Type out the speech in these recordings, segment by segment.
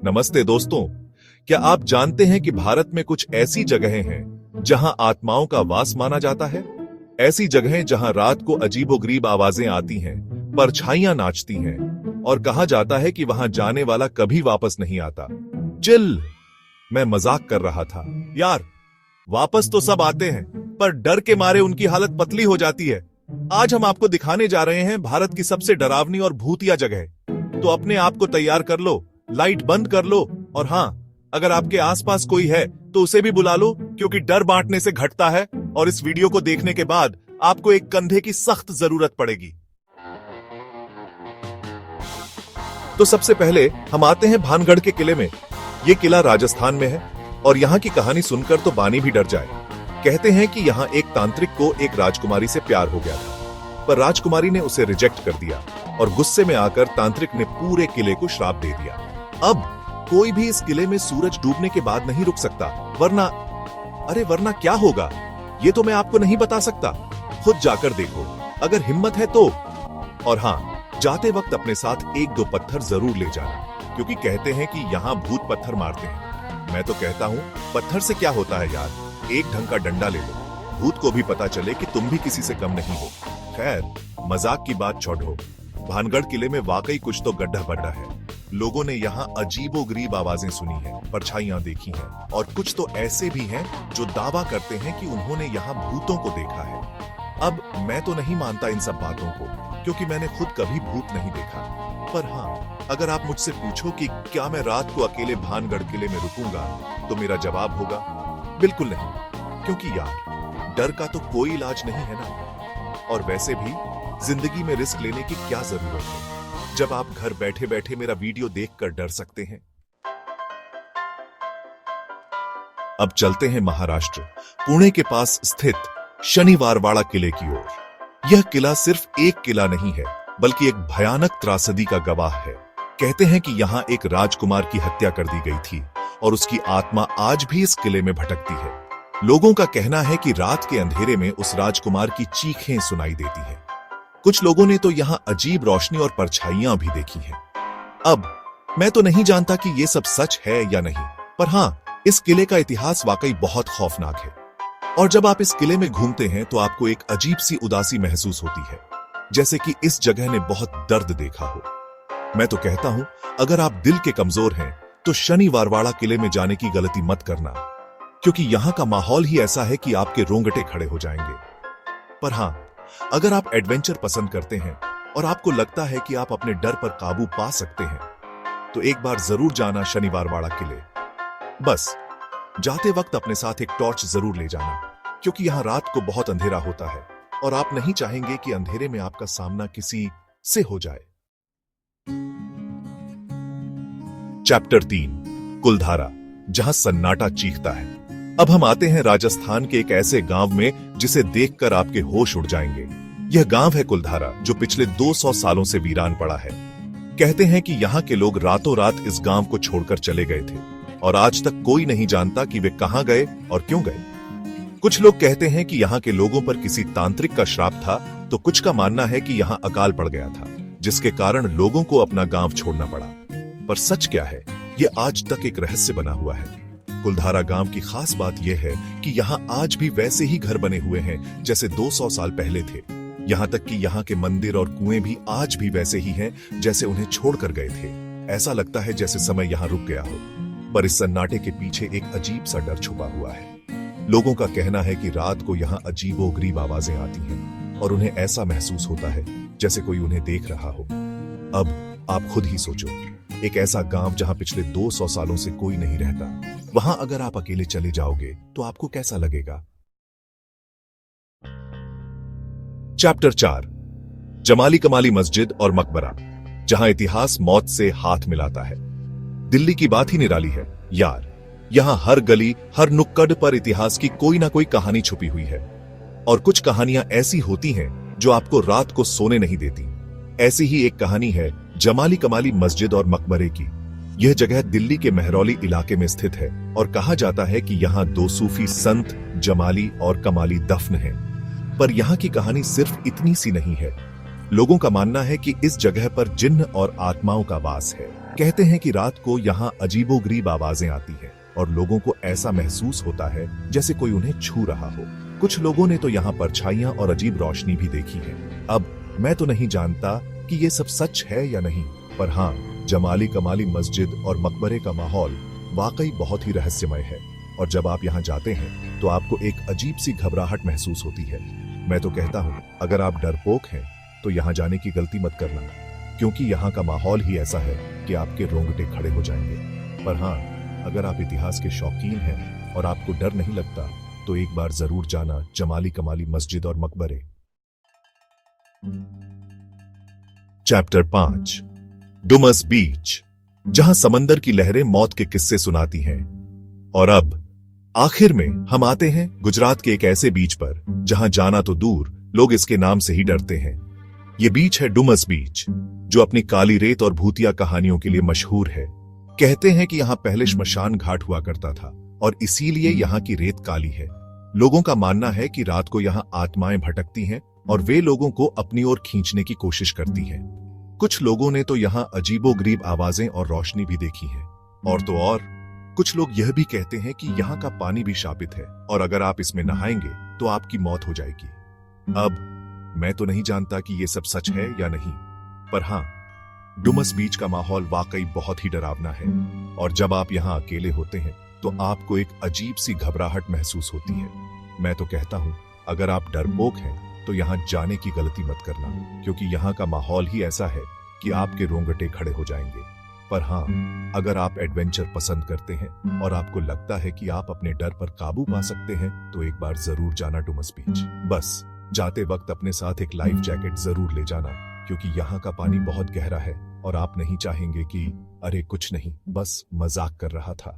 नमस्ते दोस्तों, क्या आप जानते हैं कि भारत में कुछ ऐसी जगहें हैं जहां आत्माओं का वास माना जाता है? ऐसी जगहें जहां रात को अजीबोगरीब आवाजें आती हैं, परछाइयां नाचती हैं और कहा जाता है कि वहां जाने वाला कभी वापस नहीं आता। चिल, मैं मजाक कर रहा था यार। वापस तो सब आते हैं, पर डर के मारे उनकी हालत पतली हो जाती है। आज हम आपको दिखाने जा रहे हैं भारत की सबसे डरावनी और भूतिया जगह। तो अपने आप को तैयार कर लो, लाइट बंद कर लो और हाँ, अगर आपके आसपास कोई है तो उसे भी बुला लो, क्योंकि डर बांटने से घटता है और इस वीडियो को देखने के बाद आपको एक कंधे की सख्त जरूरत पड़ेगी। तो सबसे पहले हम आते हैं भानगढ़ के किले में। यह किला राजस्थान में है और यहाँ की कहानी सुनकर तो बानी भी डर जाए। कहते हैं कि यहाँ एक तांत्रिक को एक राजकुमारी से प्यार हो गया था, पर राजकुमारी ने उसे रिजेक्ट कर दिया और गुस्से में आकर तांत्रिक ने पूरे किले को श्राप दे दिया। अब कोई भी इस किले में सूरज डूबने के बाद नहीं रुक सकता, वरना क्या होगा ये तो मैं आपको नहीं बता सकता। खुद जाकर देखो अगर हिम्मत है तो। और हाँ, जाते वक्त अपने साथ एक दो पत्थर जरूर ले जाना, क्योंकि कहते हैं कि यहाँ भूत पत्थर मारते हैं। मैं तो कहता हूँ पत्थर से क्या होता है यार, एक ढंग का डंडा ले लो, भूत को भी पता चले कि तुम भी किसी से कम नहीं हो। खैर, मजाक की बात छोड़ो, भानगढ़ किले में वाकई कुछ तो गड्ढा बड्ढा है। लोगों ने यहाँ अजीबोगरीब आवाजें सुनी हैं, परछाइयां देखी हैं और कुछ तो ऐसे भी हैं जो दावा करते हैं कि उन्होंने यहाँ भूतों को देखा है। अब मैं तो नहीं मानता इन सब बातों को, क्योंकि मैंने खुद कभी भूत नहीं देखा। पर हाँ, अगर आप मुझसे पूछो कि क्या मैं रात को अकेले भानगढ़ किले में रुकूंगा, तो मेरा जवाब होगा बिल्कुल नहीं, क्योंकि यार डर का तो कोई इलाज नहीं है ना। और वैसे भी जिंदगी में रिस्क लेने की क्या जरूरत है, जब आप घर बैठे बैठे मेरा वीडियो देखकर डर सकते हैं। अब चलते हैं महाराष्ट्र, पुणे के पास स्थित शनिवारवाड़ा किले की ओर। यह किला सिर्फ एक किला नहीं है, बल्कि एक भयानक त्रासदी का गवाह है। कहते हैं कि यहाँ एक राजकुमार की हत्या कर दी गई थी और उसकी आत्मा आज भी इस किले में भटकती है। लोगों का कहना है कि रात के अंधेरे में उस राजकुमार की चीखें सुनाई देती हैं। कुछ लोगों ने तो यहाँ अजीब रोशनी और परछाइयां भी देखी हैं। अब मैं तो नहीं जानता कि ये सब सच है या नहीं, पर हाँ, इस किले का इतिहास वाकई बहुत खौफनाक है। और जब आप इस किले में घूमते हैं तो आपको एक अजीब सी उदासी महसूस होती है, जैसे कि इस जगह ने बहुत दर्द देखा हो। मैं तो कहता हूं, अगर आप दिल के कमजोर हैं तो शनिवारवाड़ा किले में जाने की गलती मत करना, क्योंकि यहां का माहौल ही ऐसा है कि आपके रोंगटे खड़े हो जाएंगे। पर हां, अगर आप एडवेंचर पसंद करते हैं और आपको लगता है कि आप अपने डर पर काबू पा सकते हैं, तो एक बार जरूर जाना शनिवारवाड़ा किले। बस जाते वक्त अपने साथ एक टॉर्च जरूर ले जाना, क्योंकि यहां रात को बहुत अंधेरा होता है और आप नहीं चाहेंगे कि अंधेरे में आपका सामना किसी से हो जाए। चैप्टर 3, कुलधारा, जहां सन्नाटा चीखता है। अब हम आते हैं राजस्थान के एक ऐसे गांव में जिसे देखकर आपके होश उड़ जाएंगे। यह गांव है कुलधारा, जो पिछले 200 सालों से वीरान पड़ा है। कहते हैं कि यहाँ के लोग रातों रात इस गांव को छोड़कर चले गए थे और आज तक कोई नहीं जानता कि वे कहां गए और क्यों गए। कुछ लोग कहते हैं कि यहाँ के लोगों पर किसी तांत्रिक का श्राप था, तो कुछ का मानना है कि यहाँ अकाल पड़ गया था, जिसके कारण लोगों को अपना गांव छोड़ना पड़ा। पर सच क्या है, यह आज तक एक रहस्य बना हुआ है। कुलधारा गांव की खास बात यह है कि यहाँ आज भी वैसे ही घर बने हुए हैं जैसे 200 साल पहले थे। यहाँ तक कि यहाँ के मंदिर और कुएं भी आज भी वैसे ही हैं जैसे उन्हें छोड़कर गए थे। ऐसा लगता है जैसे समय यहाँ रुक गया हो। पर इस सन्नाटे के पीछे एक अजीब सा डर छुपा हुआ है। लोगों का कहना है कि रात को यहाँ अजीबोगरीब आवाजें आती हैं और उन्हें ऐसा महसूस होता है जैसे कोई उन्हें देख रहा हो। अब आप खुद ही सोचो, एक ऐसा गांव जहां पिछले 200 सालों से कोई नहीं रहता, वहां अगर आप अकेले चले जाओगे तो आपको कैसा लगेगा? चैप्टर 4, जमाली कमाली मस्जिद और मकबरा, जहां इतिहास मौत से हाथ मिलाता है। दिल्ली की बात ही निराली है यार। यहां हर गली, हर नुक्कड़ पर इतिहास की कोई ना कोई कहानी छुपी हुई है। और कुछ कहानियां ऐसी होती हैं जो आपको रात को सोने नहीं देती। ऐसी ही एक कहानी है जमाली कमाली मस्जिद और मकबरे की। यह जगह दिल्ली के महरौली इलाके में स्थित है और कहा जाता है कि यहाँ 2 सूफी संत जमाली और कमाली दफन हैं। पर यहाँ की कहानी सिर्फ इतनी सी नहीं है। लोगों का मानना है कि इस जगह पर जिन्न और आत्माओं का वास है। कहते हैं कि रात को यहाँ अजीबोगरीब आवाजें आती हैं और लोगों को ऐसा महसूस होता है जैसे कोई उन्हें छू रहा हो। कुछ लोगों ने तो यहाँ परछाइयां और अजीब रोशनी भी देखी है। अब मैं तो नहीं जानता कि ये सब सच है या नहीं, पर हाँ, जमाली कमाली मस्जिद और मकबरे का माहौल वाकई बहुत ही रहस्यमय है और जब आप यहाँ जाते हैं तो आपको एक अजीब सी घबराहट महसूस होती है। मैं तो कहता हूँ, अगर आप डरपोक हैं तो यहाँ जाने की गलती मत करना, क्योंकि यहाँ का माहौल ही ऐसा है कि आपके रोंगटे खड़े हो जाएंगे। पर हाँ, अगर आप इतिहास के शौकीन हैं और आपको डर नहीं लगता तो एक बार जरूर जाना जमाली कमाली मस्जिद और मकबरे। चैप्टर 5, डुमस बीच, जहां समंदर की लहरें मौत के किस्से सुनाती हैं। और अब आखिर में हम आते हैं गुजरात के एक ऐसे बीच पर जहां जाना तो दूर, लोग इसके नाम से ही डरते हैं। ये बीच है डुमस बीच, जो अपनी काली रेत और भूतिया कहानियों के लिए मशहूर है। कहते हैं कि यहाँ पहले श्मशान घाट हुआ करता था और इसीलिए यहाँ की रेत काली है। लोगों का मानना है कि रात को यहाँ आत्माएं भटकती हैं और वे लोगों को अपनी ओर खींचने की कोशिश करती हैं। कुछ लोगों ने तो यहाँ अजीबोगरीब आवाजें और रोशनी भी देखी है। और तो और कुछ लोग यह भी कहते हैं कि यहाँ का पानी भी शापित है और अगर आप इसमें नहाएंगे तो आपकी मौत हो जाएगी। अब मैं तो नहीं जानता कि ये सब सच है या नहीं, पर हाँ, डुमस बीच का माहौल वाकई बहुत ही डरावना है और जब आप यहाँ अकेले होते हैं तो आपको एक अजीब सी घबराहट महसूस होती है। मैं तो कहता हूँ, अगर आप डरपोक हैं तो यहाँ जाने की गलती मत करना, क्योंकि यहाँ का माहौल ही ऐसा है कि आपके रोंगटे खड़े हो जाएंगे। पर हाँ, अगर आप एडवेंचर पसंद करते हैं और आपको लगता है कि आप अपने डर पर काबू पा सकते हैं तो एक बार जरूर जाना डुमस बीच। बस जाते वक्त अपने साथ एक लाइफ जैकेट जरूर ले जाना, क्योंकि यहाँ का पानी बहुत गहरा है और आप नहीं चाहेंगे कि अरे कुछ नहीं, बस मजाक कर रहा था।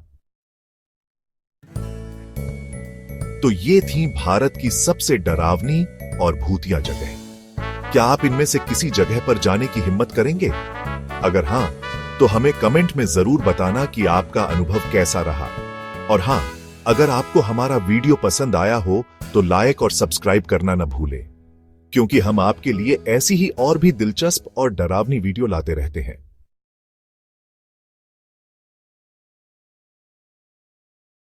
तो ये थी भारत की सबसे डरावनी और भूतिया जगह। क्या आप इनमें से किसी जगह पर जाने की हिम्मत करेंगे? अगर हाँ, तो हमें कमेंट में जरूर बताना कि आपका अनुभव कैसा रहा। और हाँ, अगर आपको हमारा वीडियो पसंद आया हो तो लाइक और सब्सक्राइब करना न भूलें, क्योंकि हम आपके लिए ऐसी ही और भी दिलचस्प और डरावनी वीडियो लाते रहते हैं।